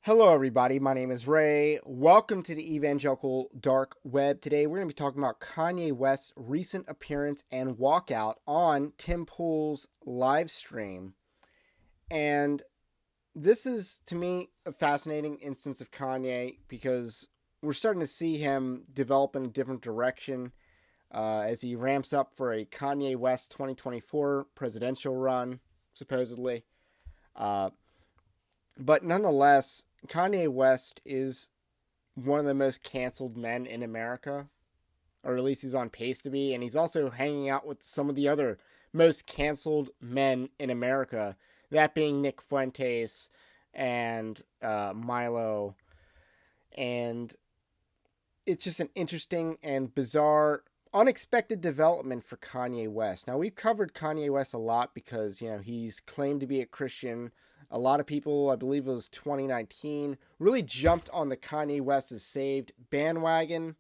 Hello, everybody. My name is Ray. Welcome to the Evangelical Dark Web. Today, we're going to be talking about Kanye West's recent appearance and walkout on Tim Pool's live stream. And this is, to me, a fascinating instance of Kanye because we're starting to see him develop in a different direction as he ramps up for a Kanye West 2024 presidential run, supposedly. But nonetheless, Kanye West is one of the most canceled men in America, or at least he's on pace to be, and he's also hanging out with some of the other most canceled men in America, that being Nick Fuentes and Milo, and it's just an interesting and bizarre, unexpected development for Kanye West. Now, we've covered Kanye West a lot because, he's claimed to be a Christian. A lot of people, I believe it was 2019, really jumped on the Kanye West is saved bandwagon.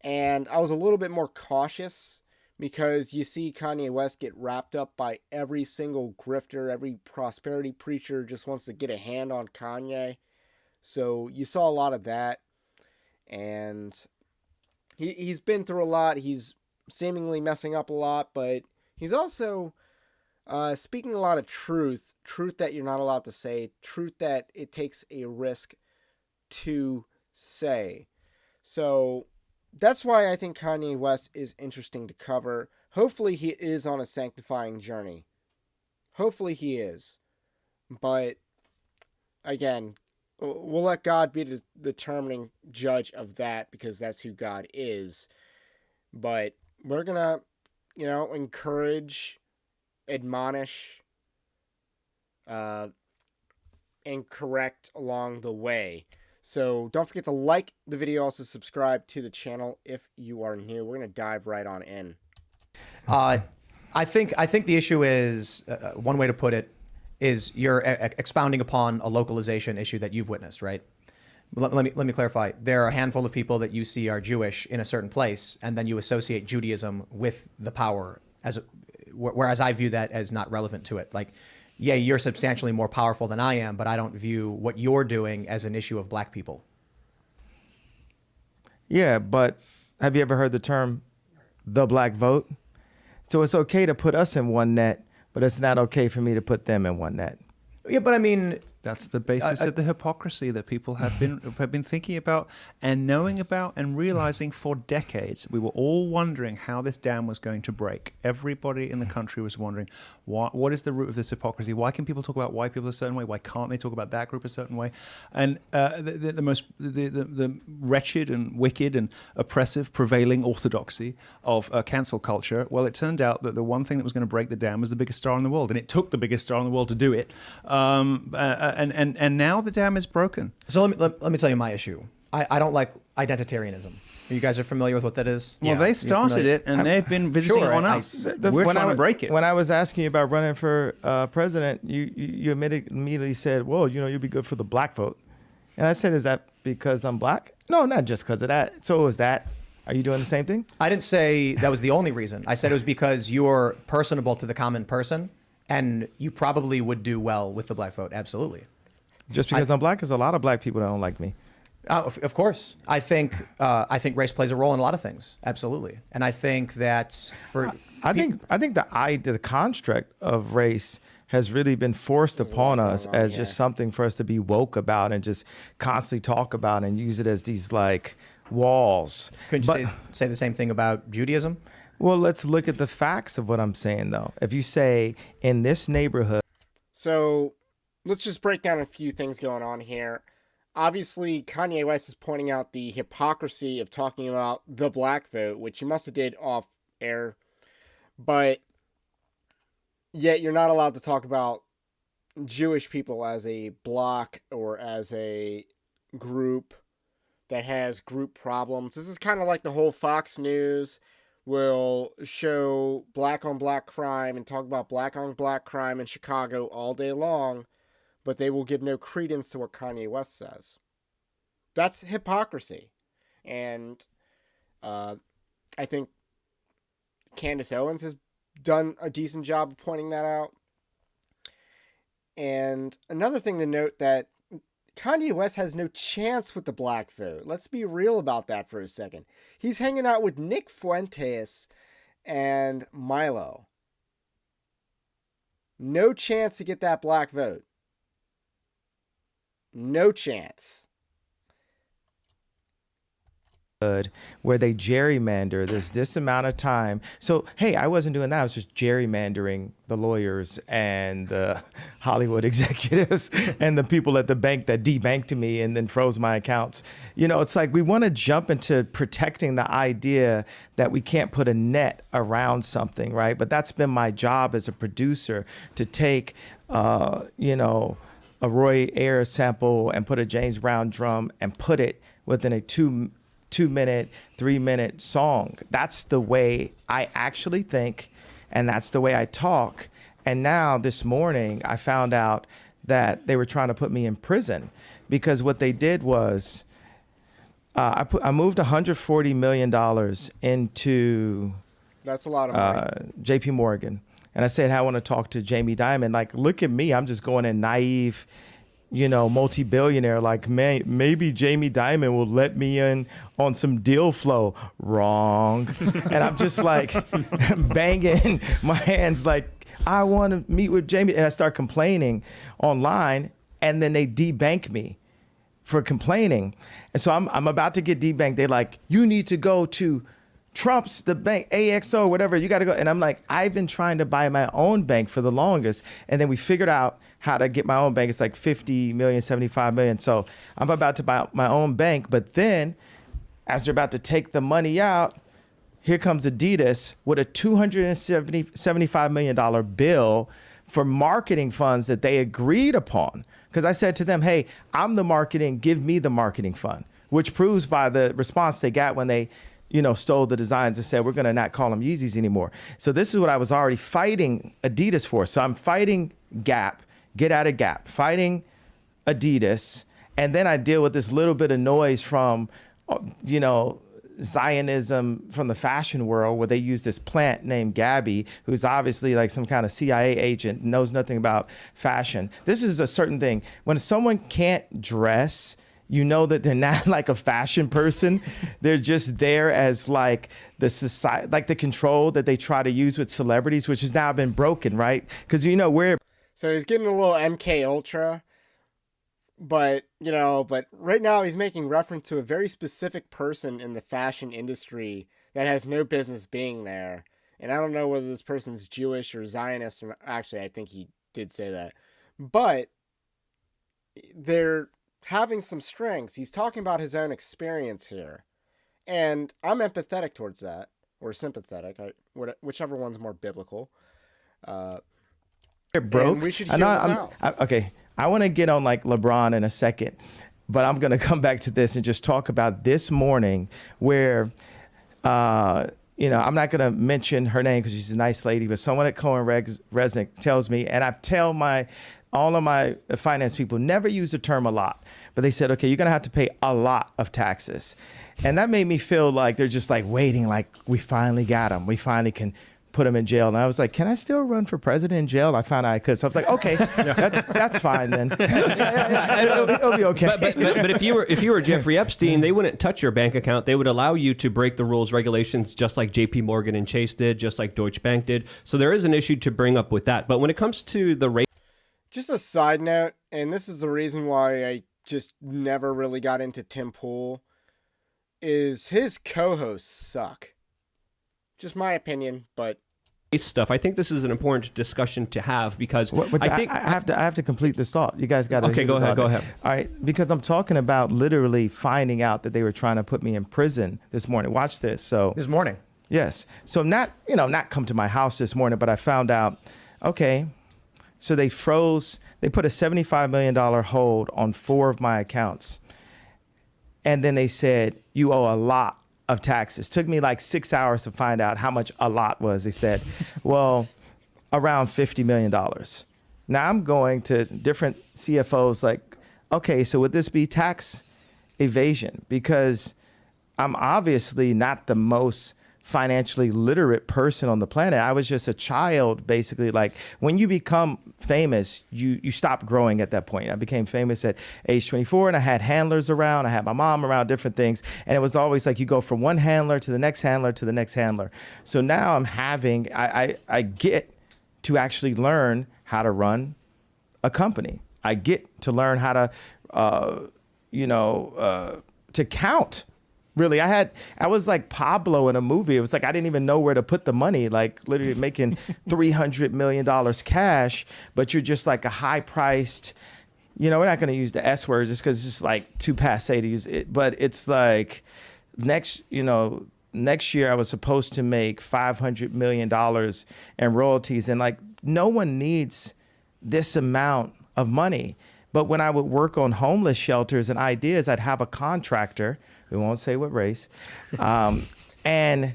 And I was a little bit more cautious because you see Kanye West get wrapped up by every single grifter, every prosperity preacher just wants to get a hand on Kanye. So you saw a lot of that. And he's been through a lot. He's seemingly messing up a lot, but he's also speaking a lot of truth that you're not allowed to say, truth that it takes a risk to say. So that's why I think Kanye West is interesting to cover. Hopefully he is on a sanctifying journey. Hopefully he is. But again, we'll let God be the determining judge of that because that's who God is. But we're going to, encourage, admonish, and correct along the way. So don't forget to like the video, also subscribe to the channel if you are new. We're going to dive right on in. I think the issue is, one way to put it, is you're expounding upon a localization issue that you've witnessed, right? Let me clarify. There are a handful of people that you see are Jewish in a certain place, and then you associate Judaism with the power, whereas I view that as not relevant to it. Like, yeah, you're substantially more powerful than I am, but I don't view what you're doing as an issue of black people. Yeah, but have you ever heard the term the black vote? So it's okay to put us in one net, but it's not okay for me to put them in one net. Yeah, but I mean, that's the basis of the hypocrisy that people have been thinking about and knowing about and realizing for decades. We were all wondering how this dam was going to break. Everybody in the country was wondering, what is the root of this hypocrisy? Why can people talk about white people a certain way? Why can't they talk about that group a certain way? And the wretched and wicked and oppressive prevailing orthodoxy of cancel culture, well, it turned out that the one thing that was going to break the dam was the biggest star in the world, and it took the biggest star in the world to do it. And now the dam is broken. So let me tell you my issue. I don't like identitarianism. You guys are familiar with what that is? Well, they started it, and they've been visiting on us. We're trying to break it. When I was asking you about running for president, you immediately said, well, you'd be good for the black vote. And I said, is that because I'm black? No, not just because of that. So is that, are you doing the same thing? I didn't say that was the only reason. I said it was because you're personable to the common person, and you probably would do well with the black vote. Absolutely. Just because I'm black, there's a lot of black people that don't like me. Of course. I think race plays a role in a lot of things. Absolutely. And I think that I think the construct of race has really been forced upon us as just something for us to be woke about and just constantly talk about and use it as these like walls. Couldn't you say the same thing about Judaism? Well, let's look at the facts of what I'm saying, though. If you say in this neighborhood. So let's just break down a few things going on here. Obviously, Kanye West is pointing out the hypocrisy of talking about the black vote, which he must have did off air. But yet you're not allowed to talk about Jewish people as a block or as a group that has group problems. This is kind of like the whole Fox News will show black on black crime and talk about black on black crime in Chicago all day long, but they will give no credence to what Kanye West says. That's hypocrisy. And I think Candace Owens has done a decent job of pointing that out. And another thing to note that Kanye West has no chance with the black vote. Let's be real about that for a second. He's hanging out with Nick Fuentes and Milo. No chance to get that black vote. No chance. Where they gerrymander this amount of time. So, hey, I wasn't doing that. I was just gerrymandering the lawyers and the Hollywood executives and the people at the bank that debanked me and then froze my accounts. You know, it's like we want to jump into protecting the idea that we can't put a net around something, right? But that's been my job as a producer, to take, you know, a Roy Ayers sample and put a James Brown drum and put it within a 2-minute, 3-minute song. That's the way I actually think, and that's the way I talk. And now this morning, I found out that they were trying to put me in prison because what they did was I moved $140 million into That's a lot of money. JP Morgan. And I said, I want to talk to Jamie Dimon. Like, look at me. I'm just going in naive, you know, multi-billionaire, like, maybe Jamie Dimon will let me in on some deal flow. Wrong. And I'm just like banging my hands like, I want to meet with Jamie. And I start complaining online, and then they debank me for complaining. And so I'm about to get debanked. They're like, you need to go to Trump's, the bank, AXO, whatever, you got to go. And I'm like, I've been trying to buy my own bank for the longest. And then we figured out how to get my own bank. It's like 50 million, 75 million. So I'm about to buy my own bank. But then as they're about to take the money out, here comes Adidas with a $275 million bill for marketing funds that they agreed upon. Because I said to them, hey, I'm the marketing, give me the marketing fund, which proves by the response they got when they, you know, stole the designs and said, we're going to not call them Yeezys anymore. So this is what I was already fighting Adidas for. So I'm fighting Gap, get out of Gap, fighting Adidas. And then I deal with this little bit of noise from, you know, Zionism from the fashion world, where they use this plant named Gabby, who's obviously like some kind of CIA agent, knows nothing about fashion. This is a certain thing. When someone can't dress, you know that they're not like a fashion person. They're just there as like the society, like the control that they try to use with celebrities, which has now been broken, right? Because, you know, we're... So he's getting a little MK Ultra, but, you know, but right now he's making reference to a very specific person in the fashion industry that has no business being there. And I don't know whether this person's Jewish or Zionist. Or, actually, I think he did say that. But they're having some strengths. He's talking about his own experience here. And I'm empathetic towards that, or sympathetic, whichever one's more biblical. Broke. And we should hear this out. Okay, I want to get on like LeBron in a second, but I'm going to come back to this and just talk about this morning where, you know, I'm not going to mention her name because she's a nice lady, but someone at Cohen Resnick tells me, and I tell all of my finance people, never use the term a lot, but they said, okay, you're going to have to pay a lot of taxes. And that made me feel like they're just like waiting, like we finally got them. We finally can put him in jail. And I was like, can I still run for president in jail? I found out I could. So I was like, okay, that's fine then. It'll be okay. But if you were Jeffrey Epstein, they wouldn't touch your bank account. They would allow you to break the rules, regulations, just like JP Morgan and Chase did, just like Deutsche Bank did. So there is an issue to bring up with that. But when it comes to the rate... Just a side note, and this is the reason why I just never really got into Tim Pool, is his co-hosts suck. Just my opinion, but stuff. I think this is an important discussion to have because I have to complete this thought. You guys got to. Okay, go ahead. All right, because I'm talking about literally finding out that they were trying to put me in prison this morning. Watch this. So This morning. Yes. So not come to my house this morning, but I found out. Okay, so they put a $75 million hold on 4 of my accounts, and then they said you owe a lot of taxes. Took me like 6 hours to find out how much a lot was. They said, well, around $50 million. Now I'm going to different CFOs like, okay, so would this be tax evasion? Because I'm obviously not the most financially literate person on the planet. I was just a child, basically. Like when you become famous, you stop growing at that point. I became famous at age 24, and I had handlers around. I had my mom around, different things. And it was always like you go from one handler to the next handler to the next handler. So now I'm having, I get to actually learn how to run a company. I get to learn how to, to count. Really, I was like Pablo in a movie. It was like I didn't even know where to put the money, like literally making $300 million cash, but you're just like a high-priced, we're not going to use the S word just because it's just like too passe to use it. But it's like next year I was supposed to make $500 million in royalties. And like no one needs this amount of money. But when I would work on homeless shelters and ideas, I'd have a contractor, we won't say what race, and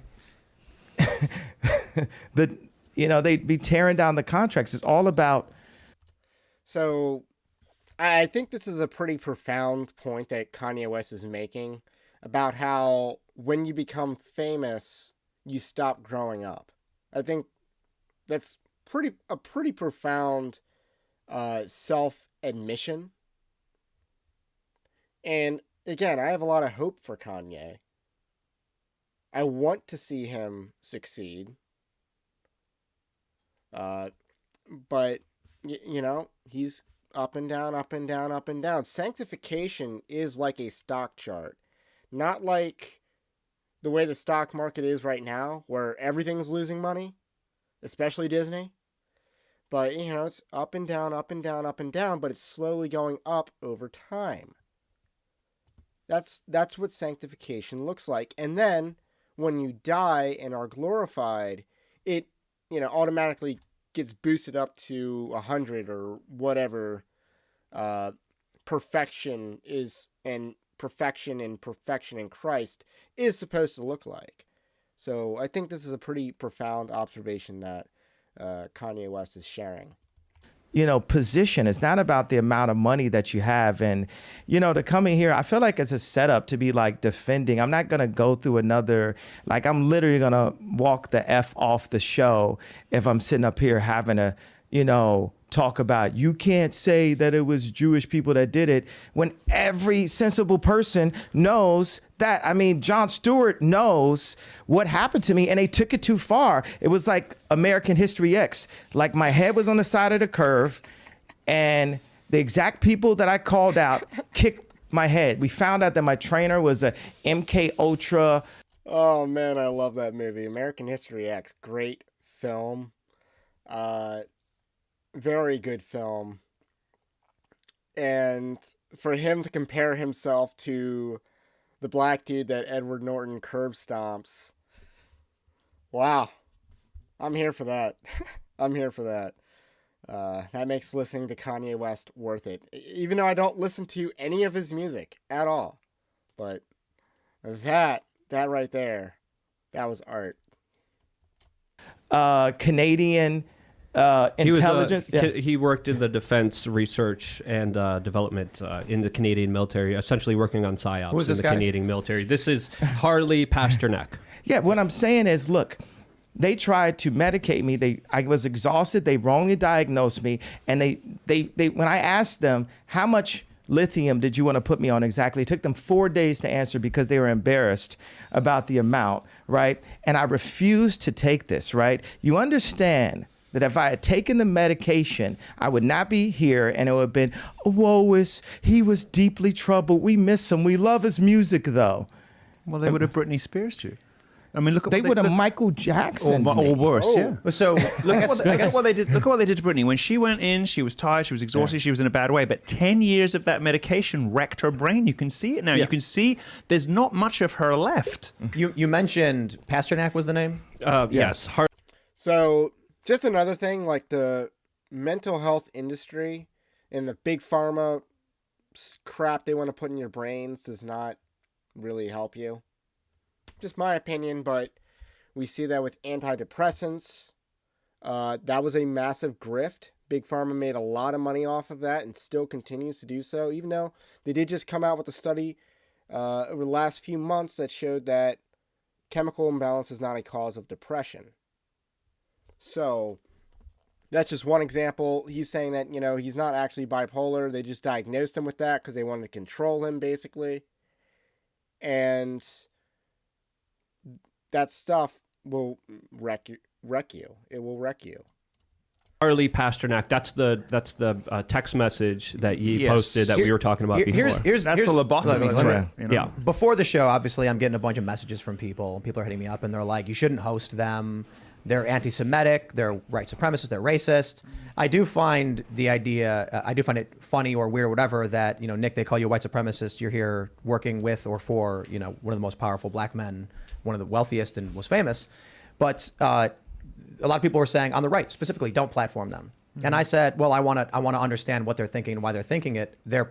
they'd be tearing down the contracts. It's all about. So I think this is a pretty profound point that Kanye West is making about how when you become famous, you stop growing up. I think that's a pretty profound self-admission. And again, I have a lot of hope for Kanye. I want to see him succeed. But, he's up and down, up and down, up and down. Sanctification is like a stock chart. Not like the way the stock market is right now, where everything's losing money, especially Disney. But, it's up and down, up and down, up and down, but it's slowly going up over time. That's what sanctification looks like. And then when you die and are glorified, it, automatically gets boosted up to 100 or whatever perfection is, and perfection in Christ is supposed to look like. So I think this is a pretty profound observation that Kanye West is sharing. Position. It's not about the amount of money that you have. And, to come in here, I feel like it's a setup to be like defending. I'm not going to go through another, like I'm literally going to walk the F off the show if I'm sitting up here having a, talk about, you can't say that it was Jewish people that did it when every sensible person knows that. I mean, Jon Stewart knows what happened to me and they took it too far. It was like American History X. Like my head was on the side of the curve and the exact people that I called out kicked my head. We found out that my trainer was a MK Ultra. Oh man, I love that movie. American History X. Great film. Very good film. And for him to compare himself to the black dude that Edward Norton curb stomps. Wow. I'm here for that. I'm here for that. That makes listening to Kanye West worth it. Even though I don't listen to any of his music at all. But that right there, that was art. Canadian intelligence. He worked in the defense research and development in the Canadian military, essentially working on psyops Who's in this the guy? Canadian military. This is Harley Pasternak. Yeah, what I'm saying is, look, they tried to medicate me. I was exhausted. They wrongly diagnosed me, and they when I asked them how much lithium did you want to put me on exactly, it took them 4 days to answer because they were embarrassed about the amount, right? And I refused to take this, right? You understand that if I had taken the medication, I would not be here, and it would have been, he was deeply troubled. We miss him. We love his music, though. Well, they would have Britney Spears too. I mean, look at They would have Michael Jackson. or worse, yeah. So Look at what they did. Look at what they did to Britney. When she went in, she was tired, she was exhausted, she was in a bad way. But 10 years of that medication wrecked her brain. You can see it now. Yeah. You can see there's not much of her left. you mentioned Pasternak was the name? Yes. So, just another thing, like the mental health industry and the big pharma crap they want to put in your brains does not really help you. Just my opinion, but we see that with antidepressants. That was a massive grift. Big Pharma made a lot of money off of that and still continues to do so, even though they did just come out with a study over the last few months that showed that chemical imbalance is not a cause of depression. So that's just one example. He's saying that, he's not actually bipolar. They just diagnosed him with that because they wanted to control him, basically. And that stuff will wreck you. It will wreck you. Charlie Pasternak, that's the text message that you posted that we were talking about before. Here's the lobotomy thread. Yeah. Before the show, obviously, I'm getting a bunch of messages from people. People are hitting me up, and they're like, you shouldn't host them. They're anti-Semitic. They're white supremacists. They're racist. I do find it funny or weird or whatever that, Nick, they call you a white supremacist. You're here working with or for, one of the most powerful black men, one of the wealthiest and most famous. But a lot of people were saying on the right specifically, don't platform them. And I said, well, I want to understand what they're thinking and why they're thinking it. They're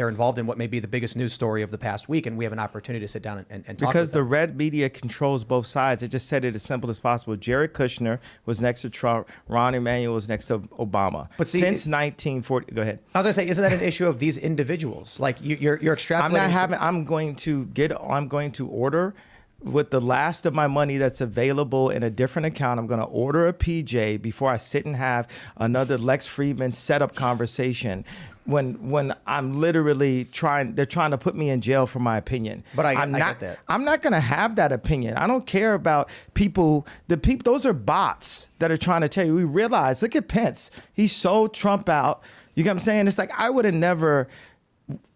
involved in what may be the biggest news story of the past week, and we have an opportunity to sit down and talk. Because the red media controls both sides. It just said it as simple as possible. Jared Kushner was next to Trump. Ron Emanuel was next to Obama. But since 1940, go ahead. I was going to say, isn't that an issue of these individuals? Like you're extrapolating. I'm going to order. With the last of my money that's available in a different account, I'm going to order a PJ before I sit and have another Lex Friedman setup conversation. When I'm literally they're trying to put me in jail for my opinion. But I get that. I'm not going to have that opinion. I don't care about people. Those are bots that are trying to tell you. We realize, look at Pence. He sold Trump out. You get what I'm saying? It's like I would have never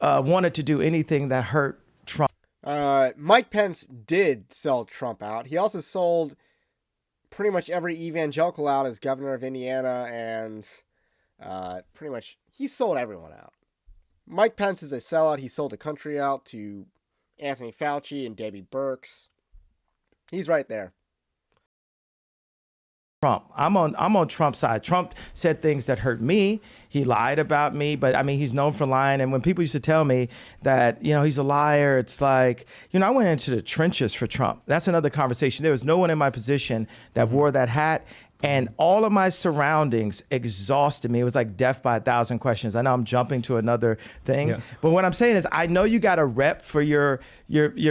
wanted to do anything that hurt Trump. Mike Pence did sell Trump out. He also sold pretty much every evangelical out as governor of Indiana, and pretty much he sold everyone out. Mike Pence is a sellout. He sold the country out to Anthony Fauci and Debbie Birx. He's right there. Trump. I'm on Trump's side. Trump said things that hurt me. He lied about me, but I mean, he's known for lying. And when people used to tell me that, he's a liar, it's like, I went into the trenches for Trump. That's another conversation. There was no one in my position that wore that hat. And all of my surroundings exhausted me. It was like death by 1,000 questions. I know I'm jumping to another thing, but what I'm saying is, I know you got a rep for your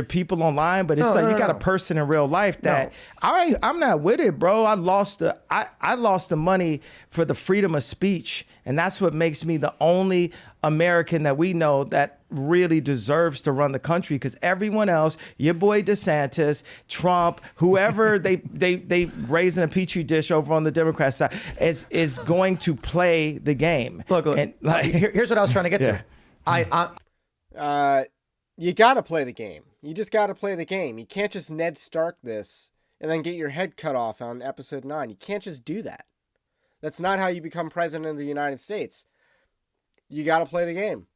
people online, but it's you got a person in real life that I'm not with it, bro. I lost the money for the freedom of speech, and that's what makes me the only American that we know that really deserves to run the country, because everyone else, your boy DeSantis, Trump, whoever they raise in a petri dish over on the Democrat side is going to play the game. Look, and here's what I was trying to get to. You got to play the game. You just got to play the game. You can't just Ned Stark this and then get your head cut off on episode 9. You can't just do that. That's not how you become president of the United States. You got to play the game.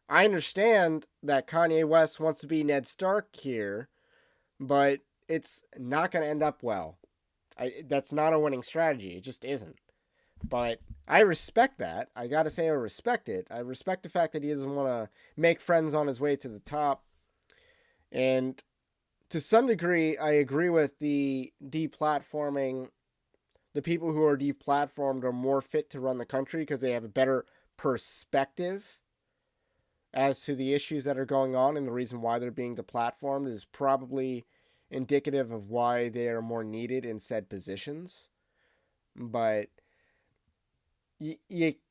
I understand that Kanye West wants to be Ned Stark here, but it's not going to end up well. That's not a winning strategy. It just isn't. But I respect that. I got to say I respect it. I respect the fact that he doesn't want to make friends on his way to the top. And to some degree, I agree with the deplatforming. The people who are deplatformed are more fit to run the country because they have a better perspective as to the issues that are going on, and the reason why they're being deplatformed is probably indicative of why they are more needed in said positions. But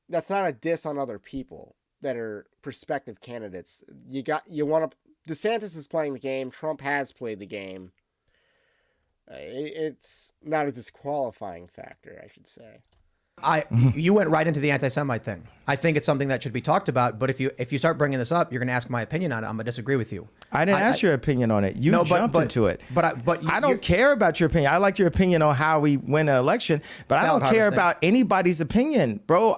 that's not a diss on other people that are prospective candidates. DeSantis is playing the game. Trump has played the game. It's not a disqualifying factor, I should say. You went right into the anti-Semite thing. I think it's something that should be talked about. But if you start bringing this up, you're going to ask my opinion on it. I'm going to disagree with you. I didn't ask your opinion on it. You jumped into it. I don't care about your opinion. I like your opinion on how we win an election, but I don't care about anybody's opinion, bro.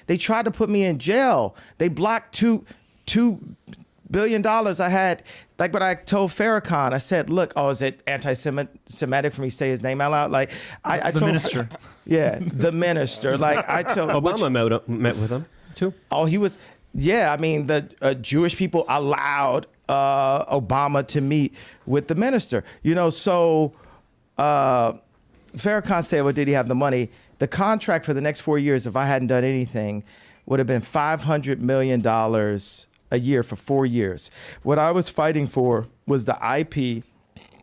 They tried to put me in jail. They blocked $2 billion I had. Like what I told Farrakhan, I said, look, is it anti-Semitic for me to say his name out loud? Like I told minister. Yeah, the minister. Like I told Obama met with him too. Oh, he was. Yeah, I mean the Jewish people allowed Obama to meet with the minister. So Farrakhan said, well, did he have the money? The contract for the next 4 years, if I hadn't done anything, would have been $500 million a year for 4 years. What I was fighting for was the IP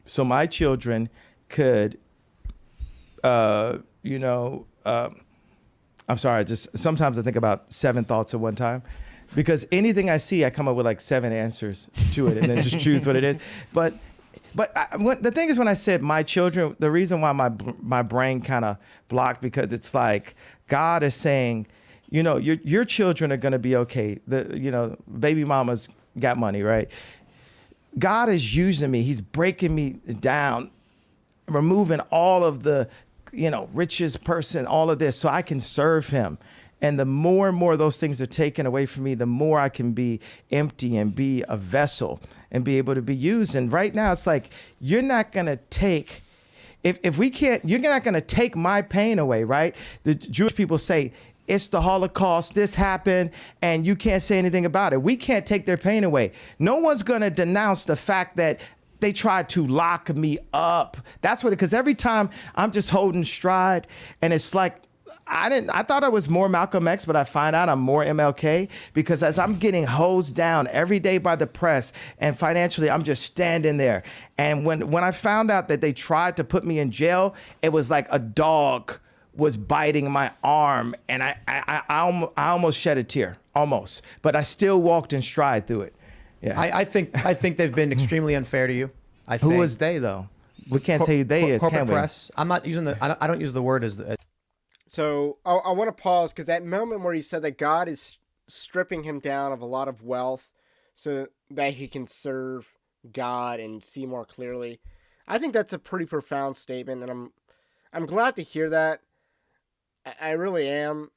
so my children could, you know, I'm sorry, just sometimes I think about 7 thoughts at one time, because anything I see, I come up with like 7 answers to it and then just choose what it is. But the thing is, when I said my children, the reason why my brain kind of blocked, because it's like God is saying, you know, your children are going to be okay. Baby mama's got money, right? God is using me. He's breaking me down, removing all of the, richest person, all of this, so I can serve him. And the more and more those things are taken away from me, the more I can be empty and be a vessel and be able to be used. And right now, it's like, you're not going to take, if we can't, you're not going to take my pain away, right? The Jewish people say, it's the Holocaust, this happened, and you can't say anything about it. We can't take their pain away. No one's going to denounce the fact that they tried to lock me up. That's what, because every time I'm just holding stride, and it's like, I thought I was more Malcolm X, but I find out I'm more MLK, because as I'm getting hosed down every day by the press and financially, I'm just standing there. And when I found out that they tried to put me in jail, it was like a dog was biting my arm, and I almost shed a tear, almost, but I still walked in stride through it. Yeah. I think they've been extremely unfair to you. I think. Who was they though? We can't say who they is, corporate can we? press. I'm not using I don't use the word as the. So I want to pause, because that moment where he said that God is stripping him down of a lot of wealth so that he can serve God and see more clearly, I think that's a pretty profound statement, and I'm glad to hear that. I really am.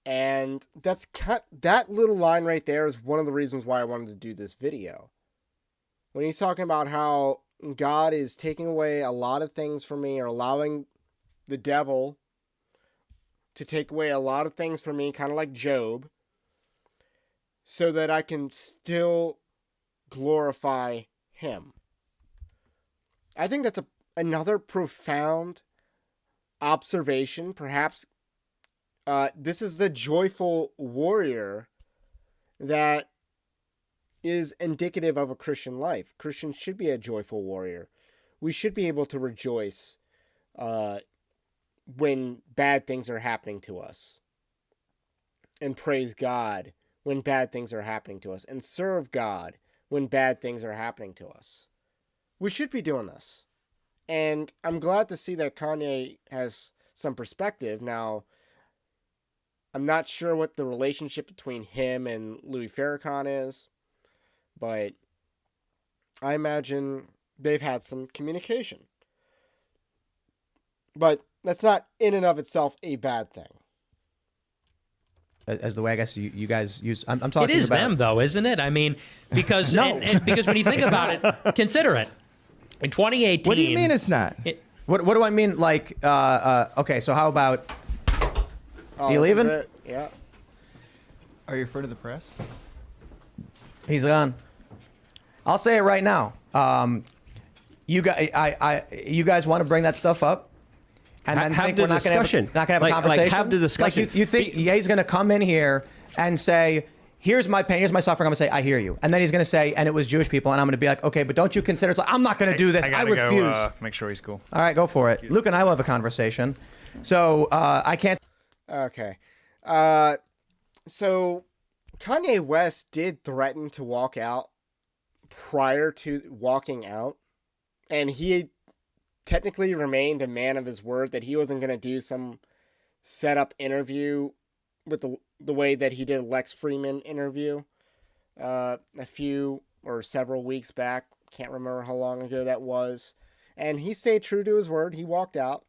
And that little line right there is one of the reasons why I wanted to do this video. When he's talking about how God is taking away a lot of things from me, or allowing the devil to take away a lot of things from me, kind of like Job, so that I can still glorify him. I think that's another profound observation. Perhaps this is the joyful warrior that is indicative of a Christian life. Christians should be a joyful warrior. We should be able to rejoice when bad things are happening to us, and praise God when bad things are happening to us, and serve God when bad things are happening to us. We should be doing this. And I'm glad to see that Kanye has some perspective. Now, I'm not sure what the relationship between him and Louis Farrakhan is, but I imagine they've had some communication. But that's not in and of itself a bad thing. As the way I guess you guys use, I'm talking about. It is them, though, isn't it? I mean, because No. because when you think about it, consider it. In 2018. What do you mean it's not? What do I mean? Like, okay, so how about? Oh, You this is leaving? it? Yeah. Are you afraid of the press? He's gone. I'll say it right now. You guys want to bring that stuff up, and then Have think the we're not going discussion. to have a Like, conversation. have the discussion. Like you think he's going to come in here and say, "Here's my pain, here's my suffering." I'm going to say, "I hear you," and then he's going to say, "And it was Jewish people," and I'm going to be like, "Okay, but don't you consider?" So I'm not going to do this. I gotta refuse. Go, make sure he's cool. All right, go for it. Luke and I will have a conversation. So I can't. Okay. So Kanye West did threaten to walk out prior to walking out, and he technically remained a man of his word that he wasn't going to do some setup interview with the way that he did a Lex Freeman interview a few or several weeks back. Can't remember how long ago that was. And he stayed true to his word. He walked out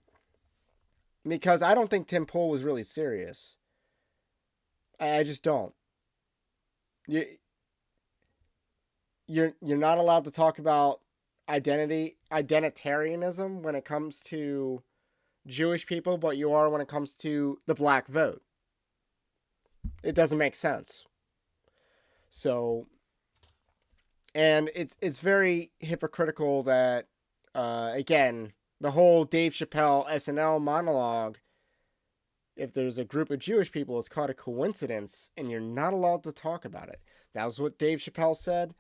because I don't think Tim Pool was really serious. I just don't. You're not allowed to talk about identitarianism when it comes to Jewish people, but you are when it comes to the black vote. It doesn't make sense. So, and it's very hypocritical that again, the whole Dave Chappelle SNL monologue, if there's a group of Jewish people, it's called a coincidence, and you're not allowed to talk about it. That was what Dave Chappelle said.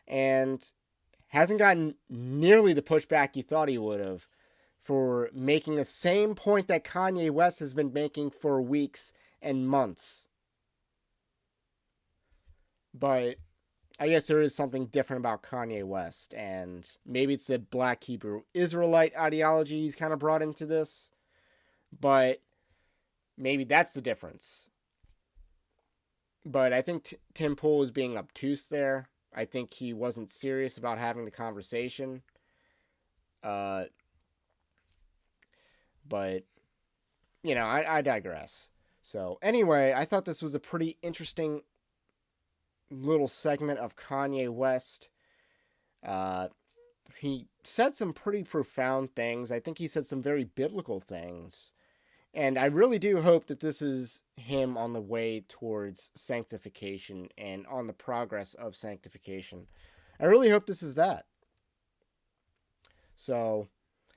And hasn't gotten nearly the pushback you thought he would have for making the same point that Kanye West has been making for weeks and months. But I guess there is something different about Kanye West, and maybe it's the Black Hebrew Israelite ideology he's kind of brought into this, but maybe that's the difference. But I think Tim Pool is being obtuse there. I think he wasn't serious about having the conversation. But, you know, I digress. So, anyway, I thought this was a pretty interesting little segment of Kanye West. He said some pretty profound things. I think he said some very biblical things. And I really do hope that this is him on the way towards sanctification and on the progress of sanctification. I really hope this is that. So,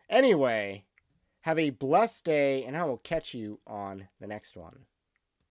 anyway, have a blessed day, and I will catch you on the next one.